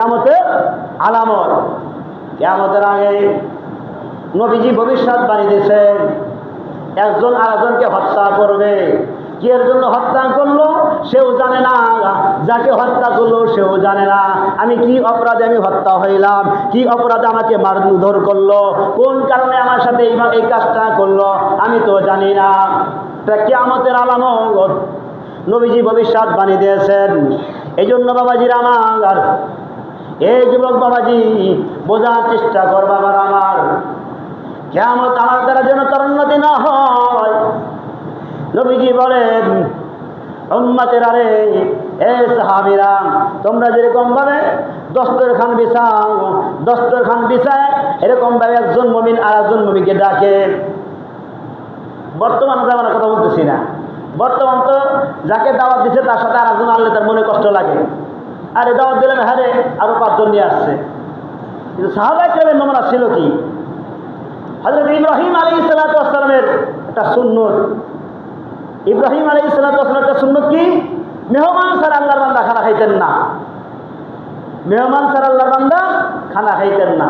কিয়ামতের আলামত। কিয়ামতের আগে নবীজি ভবিষ্যৎবাণী দিয়েছেন, একজন আরেকজনকে হত্যা করবে। কি এর জন্য হত্যা করলো সেও জানে না, যাকে হত্যা করলো সেও জানে না। আমি কি অপরাধে আমি হত্যা হইলাম, কি অপরাধে আমাকে মারধর করলো, কোন কারণে আমার সাথে এই কাজটা করলো আমি তো জানি না। কিয়ামতের আলামত নবীজি ভবিষ্যৎবাণী দিয়েছেন। এই জন্য বাবাজির আমার, এই যুবক বাবাজি বোঝার চেষ্টা কর বাবার আমার, কিয়ামত আমার দ্বারা যেন তরুন্নতি না হয়। নবীজি বলেন, উম্মতের আরে এ সাহাবীরা, তোমরা যেরকম ভাবে দস্তরখান বিছায় এরকম ভাবে একজন মুমিন আর একজন মুমিনকে ডাকে। বর্তমান জামানার কথা বলতেছি না, বর্তমান তো যাকে দাওয়াত দিচ্ছে তার সাথে আর একজন আনলে তার মনে কষ্ট লাগে। আরে দাওয়াত দিলেন, হ্যাঁ রে আরো 5 জন নিয়ে আসছে। কিন্তু সাহাবায়ে কেরামের নমুনা ছিল কি? হযরত ইব্রাহিম আলাইহিস সালাতু ওয়াস সালামের একটা সুন্নত, ইব্রাহিম আলাইহিস সালাতু ওয়াস সালামের একটা সুন্নত কি? মেহমান ছাড়া আল্লাহর বান্দা খানা খাইতেন না, মেহমান ছাড়া আল্লাহর বান্দা খানা খাইতেন না।